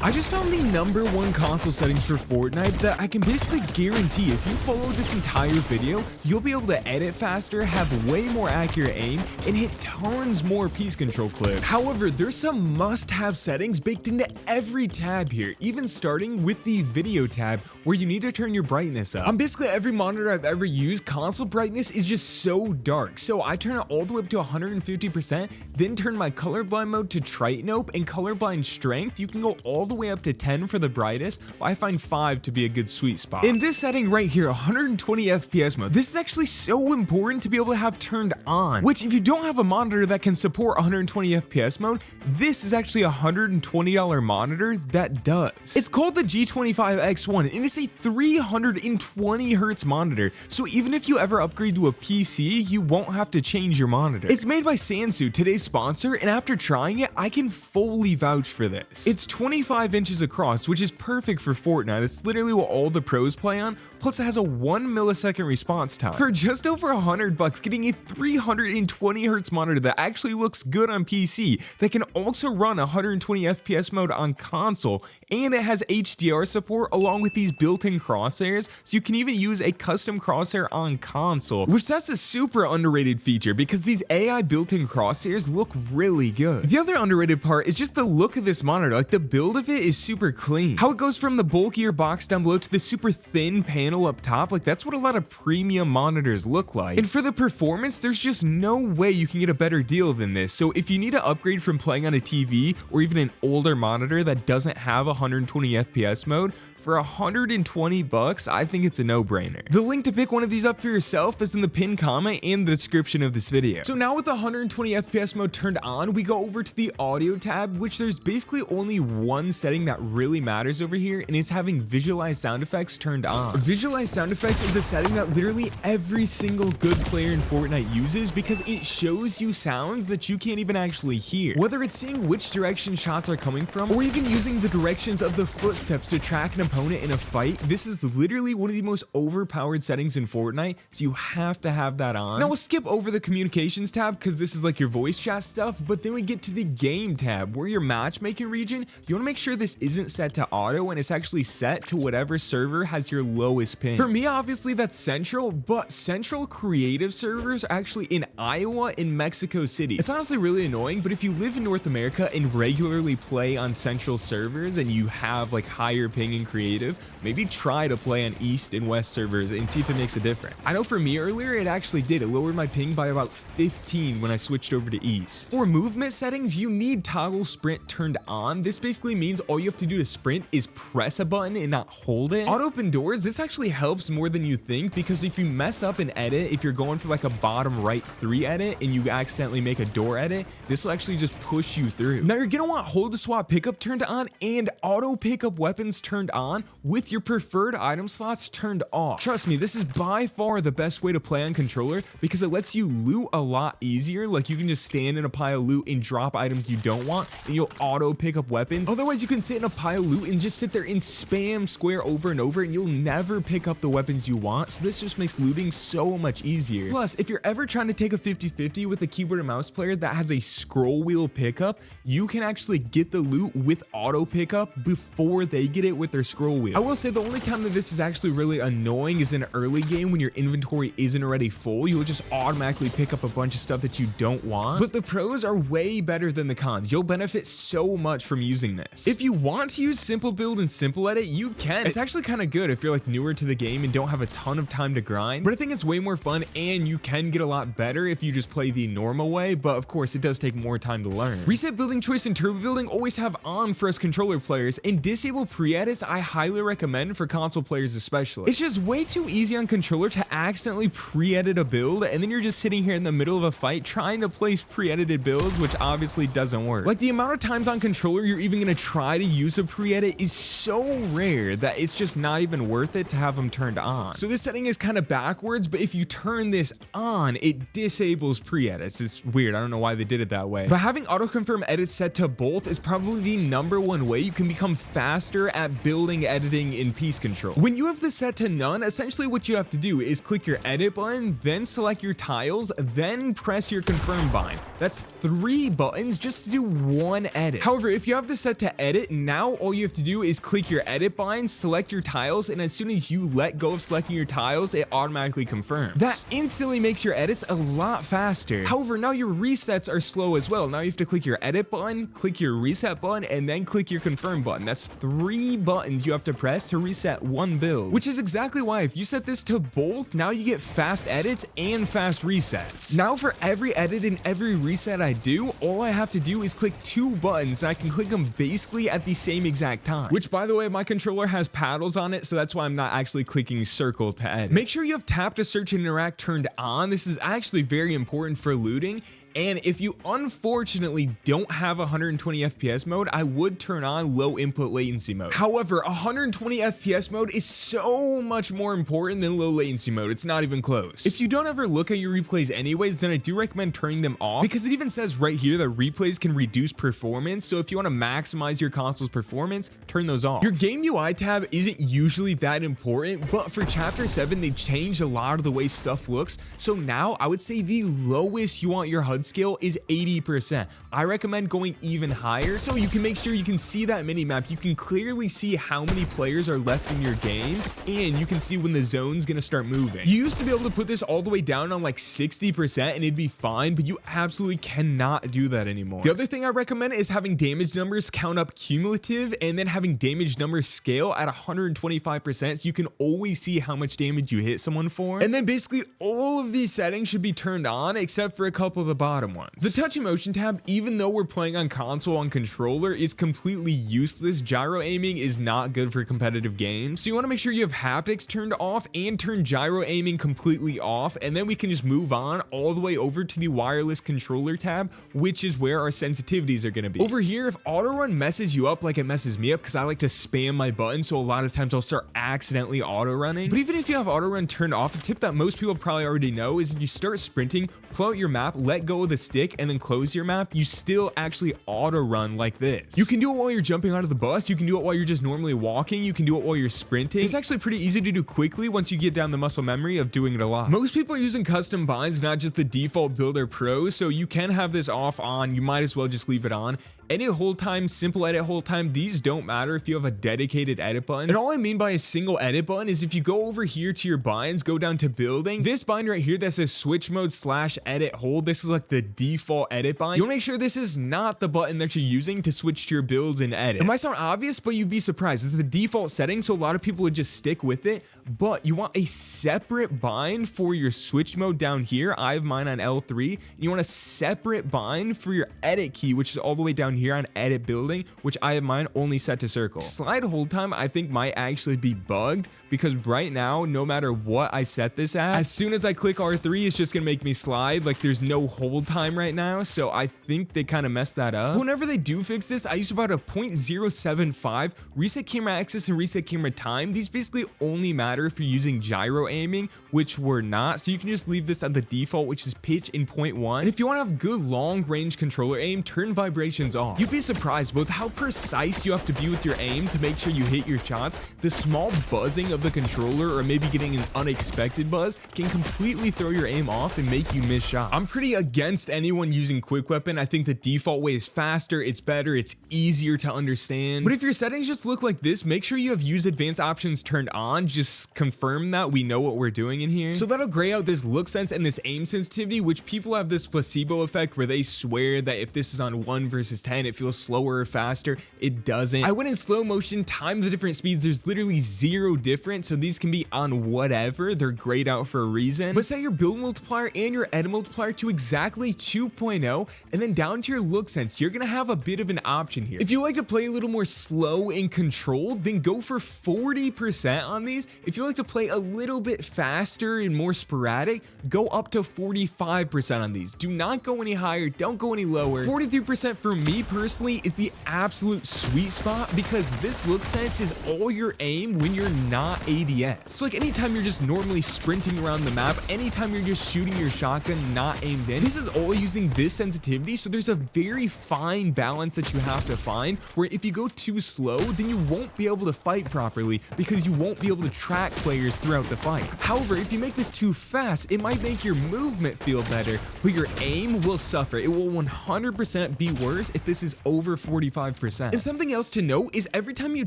I just found the #1 console settings for Fortnite that I can basically guarantee if you follow this entire video, you'll be able to edit faster, have way more accurate aim, and hit tons more piece control clips. However, there's some must-have settings baked into every tab here, even starting with the video tab where you need to turn your brightness up. On basically every monitor I've ever used, console brightness is just so dark, so I turn it all the way up to 150%, then turn my colorblind mode to Tritanope, and colorblind strength, you can go all the way up to 10 for the brightest, but I find 5 to be a good sweet spot. In this setting right here, 120 FPS mode, this is actually so important to be able to have turned on, which if you don't have a monitor that can support 120 FPS mode, this is actually a $120 monitor that does. It's called the G25X1, and it's a 320 Hz monitor, so even if you ever upgrade to a PC, you won't have to change your monitor. It's made by Sansu, today's sponsor, and after trying it, I can fully vouch for this. It's 25 inches across, which is perfect for Fortnite. It's literally what all the pros play on, plus it has a 1 millisecond response time. For just over $100, getting a 320 Hz monitor that actually looks good on PC, that can also run 120 FPS mode on console, and it has HDR support along with these built-in crosshairs, so you can even use a custom crosshair on console, which that's a super underrated feature because these AI built-in crosshairs look really good. The other underrated part is just the look of this monitor. Like, the build of it is super clean. How it goes from the bulkier box down below to the super thin panel up top, like that's what a lot of premium monitors look like. And for the performance, there's just no way you can get a better deal than this. So if you need to upgrade from playing on a TV or even an older monitor that doesn't have 120 FPS mode, for $120, I think it's a no-brainer. The link to pick one of these up for yourself is in the pinned comment and the description of this video. So now with the 120 FPS mode turned on, we go over to the audio tab, which there's basically only one setting that really matters over here, and it's having visualize sound effects turned on. Visualize sound effects is a setting that literally every single good player in Fortnite uses because it shows you sounds that you can't even actually hear. Whether it's seeing which direction shots are coming from, or even using the directions of the footsteps to track an opponent in a fight, this is literally one of the most overpowered settings in Fortnite, so you have to have that on. Now we'll skip over the communications tab because this is like your voice chat stuff, but then we get to the game tab where your matchmaking region, you want to make sure this isn't set to auto and it's actually set to whatever server has your lowest ping. For me, obviously that's Central, but Central creative servers are actually in Iowa and Mexico City. It's honestly really annoying, but if you live in North America and regularly play on Central servers and you have like higher ping and creative, maybe try to play on East and West servers and see if it makes a difference. I know for me earlier, it actually did. It lowered my ping by about 15 when I switched over to East. For movement settings, you need toggle sprint turned on. This basically means all you have to do to sprint is press a button and not hold it. Auto open doors, this actually helps more than you think because if you mess up an edit, if you're going for like a bottom right 3 edit and you accidentally make a door edit, this will actually just push you through. Now you're gonna want hold to swap pickup turned on and auto pickup weapons turned on with your preferred item slots turned off. Trust me, this is by far the best way to play on controller because it lets you loot a lot easier. Like you can just stand in a pile of loot and drop items you don't want and you'll auto pick up weapons. Otherwise you can sit in a pile of loot and just sit there and spam square over and over and you'll never pick up the weapons you want. So this just makes looting so much easier. Plus, if you're ever trying to take a 50-50 with a keyboard and mouse player that has a scroll wheel pickup, you can actually get the loot with auto pickup before they get it with their scroll wheel. I will say the only time that this is actually really annoying is in early game when your inventory isn't already full. You'll just automatically pick up a bunch of stuff that you don't want. But the pros are way better than the cons. You'll benefit so much from using this. If you want to use simple build and simple edit, you can. It's actually kind of good if you're like newer to the game and don't have a ton of time to grind. But I think it's way more fun and you can get a lot better if you just play the normal way. But of course, it does take more time to learn. Reset building choice and turbo building always have on for us controller players, and disable pre-edits I highly recommend for console players especially. It's just way too easy on controller to accidentally pre-edit a build and then you're just sitting here in the middle of a fight trying to place pre-edited builds, which obviously doesn't work. Like the amount of times on controller you're even going to try to use a pre-edit is so rare that it's just not even worth it to have them turned on. So this setting is kind of backwards, but if you turn this on, it disables pre-edits. It's weird. I don't know why they did it that way. But having auto-confirm edits set to both is probably the #1 way you can become faster at building, editing, and piece control. When you have this set to none, essentially what you have to do is click your edit button, then select your tiles, then press your confirm bind. That's 3 buttons just to do one edit. However, if you have this set to edit, now all you have to do is click your edit bind, select your tiles, and as soon as you let go of selecting your tiles, it automatically confirms. That instantly makes your edits a lot faster. However, now your resets are slow as well. Now you have to click your edit button, click your reset button, and then click your confirm button. That's 3 buttons you have to press to reset one build, which is exactly why if you set this to both, now you get fast edits and fast resets. Now for every edit and every reset I do, all I have to do is click 2 buttons, and I can click them basically at the same exact time, which by the way, my controller has paddles on it, so that's why I'm not actually clicking circle to edit. Make sure you have tap to search and interact turned on. This is actually very important for looting. And if you unfortunately don't have 120 FPS mode, I would turn on low input latency mode. However, 120 FPS mode is so much more important than low latency mode. It's not even close. If you don't ever look at your replays anyways, then I do recommend turning them off, because it even says right here that replays can reduce performance. So if you want to maximize your console's performance, turn those off. Your game UI tab isn't usually that important, but for chapter 7, they changed a lot of the way stuff looks. So now I would say the lowest you want your HUD scale is 80%. I recommend going even higher so you can make sure you can see that mini map. You can clearly see how many players are left in your game, and you can see when the zone's gonna start moving. You used to be able to put this all the way down on like 60% and it'd be fine, but you absolutely cannot do that anymore. The other thing I recommend is having damage numbers count up cumulative, and then having damage numbers scale at 125% so you can always see how much damage you hit someone for. And then basically all of these settings should be turned on except for a couple of the bottom ones. The touch and motion tab, even though we're playing on console on controller, is completely useless. Gyro aiming is not good for competitive games. So you want to make sure you have haptics turned off and turn gyro aiming completely off, and then we can just move on all the way over to the wireless controller tab, which is where our sensitivities are going to be. Over here, if auto run messes you up like it messes me up, because I like to spam my button, so a lot of times I'll start accidentally auto running. But even if you have auto run turned off, a tip that most people probably already know is if you start sprinting, pull out your map, let go of the stick, and then close your map, you still actually auto run like this. You can do it while you're jumping out of the bus, you can do it while you're just normally walking, you can do it while you're sprinting. It's actually pretty easy to do quickly once you get down the muscle memory of doing it a lot. Most people are using custom binds, not just the default builder pro, so you can have this off on. You might as well just leave it on. Edit hold time, simple edit hold time, these don't matter if you have a dedicated edit button. And all I mean by a single edit button is if you go over here to your binds, go down to building, this bind right here that says switch mode / edit hold, this is like the default edit bind. You want to make sure this is not the button that you're using to switch to your builds and edit. It might sound obvious, but you'd be surprised. It's the default setting, so a lot of people would just stick with it, but you want a separate bind for your switch mode down here. I have mine on L3. And you want a separate bind for your edit key, which is all the way down here on edit building, which I have mine only set to circle. Slide hold time I think might actually be bugged, because right now no matter what I set this at, as soon as I click R3 it's just gonna make me slide. Like there's no hold time right now, so I think they kind of messed that up. Whenever they do fix this, I use about a 0.075 reset camera access and reset camera time. These basically only matter if you're using gyro aiming, which we're not, so you can just leave this at the default, which is pitch in 0.1. And if you want to have good long range controller aim, turn vibrations off. You'd be surprised with how precise you have to be with your aim to make sure you hit your shots. The small buzzing of the controller, or maybe getting an unexpected buzz, can completely throw your aim off and make you miss shots. I'm pretty against anyone using quick weapon. I think the default way is faster, it's better, it's easier to understand. But if your settings just look like this, make sure you have use advanced options turned on. Just confirm that we know what we're doing in here. So that'll gray out this look sense and this aim sensitivity, which people have this placebo effect where they swear that if this is on 1 versus 10 it feels slower or faster. It doesn't. I went in slow motion, timed the different speeds. There's literally 0 difference, so these can be on whatever. They're grayed out for a reason. But set your build multiplier and your edit multiplier to exactly 2.0, and then down to your look sense, you're gonna have a bit of an option here. If you like to play a little more slow and controlled, then go for 40% on these. If you like to play a little bit faster and more sporadic, go up to 45% on these. Do not go any higher, don't go any lower. 43% for me personally is the absolute sweet spot because this look sense is all your aim when you're not ADS. So like anytime you're just normally sprinting around the map, anytime you're just shooting your shotgun not aimed in, this is all using this sensitivity. So there's a very fine balance that you have to find where if you go too slow, then you won't be able to fight properly because you won't be able to track players throughout the fight. However, if you make this too fast, it might make your movement feel better, but your aim will suffer. It will 100% be worse if this is over 45%. And something else to note is every time you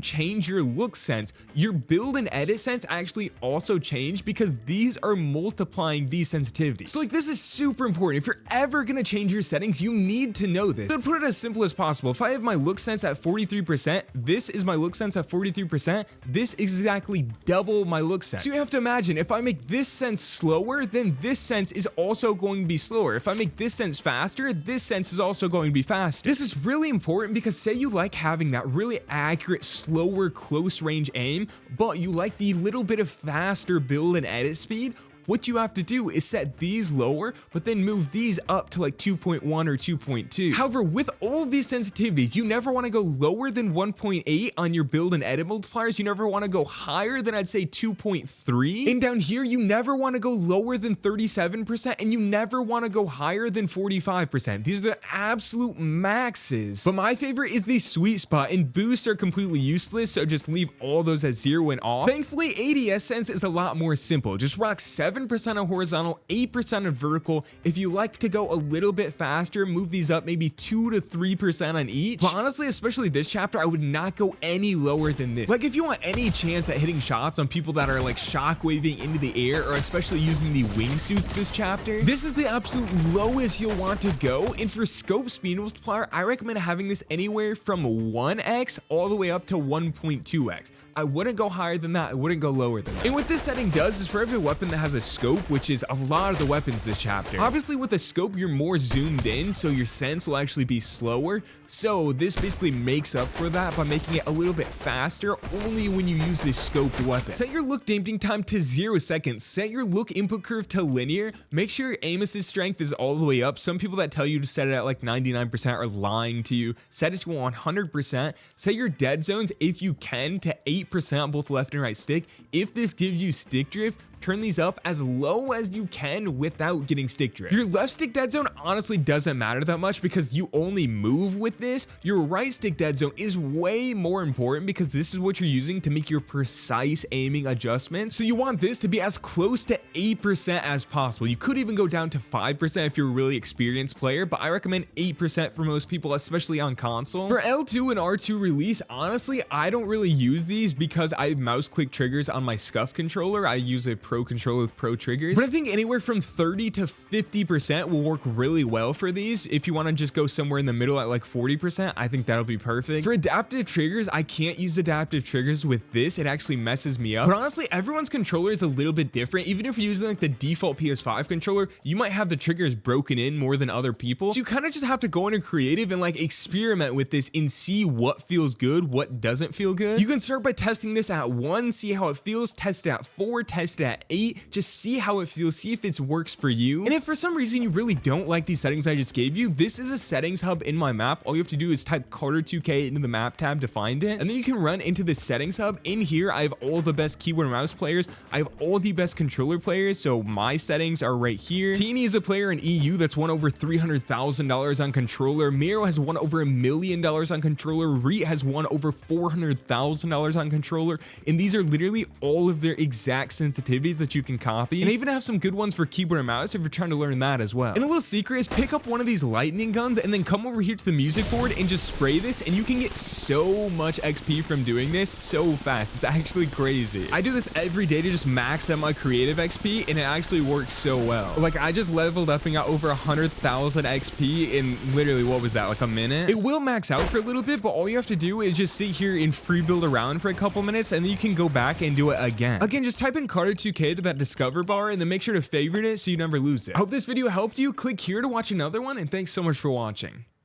change your look sense, your build and edit sense actually also change because these are multiplying these sensitivities. So like this is super important. If you're ever gonna change your settings, you need to know this. So to put it as simple as possible, if I have my look sense at 43%, this is my look sense at 43%, this is exactly double my look sense. So you have to imagine if I make this sense slower, then this sense is also going to be slower. If I make this sense faster, this sense is also going to be faster. This is really important because say you like having that really accurate, slower, close range aim, but you like the little bit of faster build and edit speed, what you have to do is set these lower, but then move these up to like 2.1 or 2.2. However, with all of these sensitivities, you never want to go lower than 1.8 on your build and edit multipliers. You never want to go higher than I'd say 2.3. And down here, you never want to go lower than 37%, and you never want to go higher than 45%. These are the absolute maxes. But my favorite is the sweet spot, and boosts are completely useless, so just leave all those at 0 and off. Thankfully, ADS sense is a lot more simple. Just rock 7% on horizontal, 8% on vertical. If you like to go a little bit faster, move these up maybe 2 to 3% on each. But honestly, especially this chapter, I would not go any lower than this. Like if you want any chance at hitting shots on people that are like shockwaving into the air, or especially using the wingsuits this chapter, this is the absolute lowest you'll want to go. And for scope speed multiplier, I recommend having this anywhere from 1x all the way up to 1.2x. I wouldn't go higher than that. I wouldn't go lower than that. And what this setting does is for every weapon that has a scope, which is a lot of the weapons this chapter, obviously with a scope, you're more zoomed in, so your sense will actually be slower. So this basically makes up for that by making it a little bit faster only when you use this scoped weapon. Set your look damping time to 0 seconds. Set your look input curve to linear. Make sure your aim assist strength is all the way up. Some people that tell you to set it at like 99% are lying to you. Set it to 100%. Set your dead zones, if you can, to 8% on both left and right stick. If this gives you stick drift, turn these up as low as you can without getting stick drift. Your left stick dead zone honestly doesn't matter that much because you only move with this. Your right stick dead zone is way more important because this is what you're using to make your precise aiming adjustments. So you want this to be as close to 8% as possible. You could even go down to 5% if you're a really experienced player, but I recommend 8% for most people, especially on console. For L2 and R2 release, honestly, I don't really use these because I have mouse click triggers on my SCUF controller. I use a Pro controller with Pro triggers, but I think anywhere from 30 to 50% will work really well for these. If you want to just go somewhere in the middle at like 40%, I think that'll be perfect. For adaptive triggers, I can't use adaptive triggers with this. It actually messes me up. But honestly, everyone's controller is a little bit different. Even if you're using like the default PS5 controller, you might have the triggers broken in more than other people. So you kind of just have to go into creative and like experiment with this and see what feels good, what doesn't feel good. You can start by testing this at 1, see how it feels, test it at 4, test it at 8, just see how it feels, see if it works for you. And if for some reason you really don't like these settings I just gave you, this is a settings hub in my map. All you have to do is type Carter 2K into the map tab to find it, and then you can run into the settings hub. In here, I have all the best keyboard and mouse players. I have all the best controller players, so my settings are right here. Teeny is a player in EU that's won over $300,000 on controller. Miro has won over $1 million on controller. Reet has won over $400,000 on controller, and these are literally all of their exact sensitivities that you can copy. And I even have some good ones for keyboard and mouse if you're trying to learn that as well. And a little secret is pick up one of these lightning guns and then come over here to the music board and just spray this, and you can get so much XP from doing this so fast. It's actually crazy. I do this every day to just max out my creative XP, and it actually works so well. Like I just leveled up and got over 100,000 XP in literally, what was that, like a minute? It will max out for a little bit, but all you have to do is just sit here and free build around for a couple minutes, and then you can go back and do it again. Again, just type in Carter 2K to that discover bar, and then make sure to favorite it so you never lose it. I hope this video helped you. Click here to watch another one, and thanks so much for watching.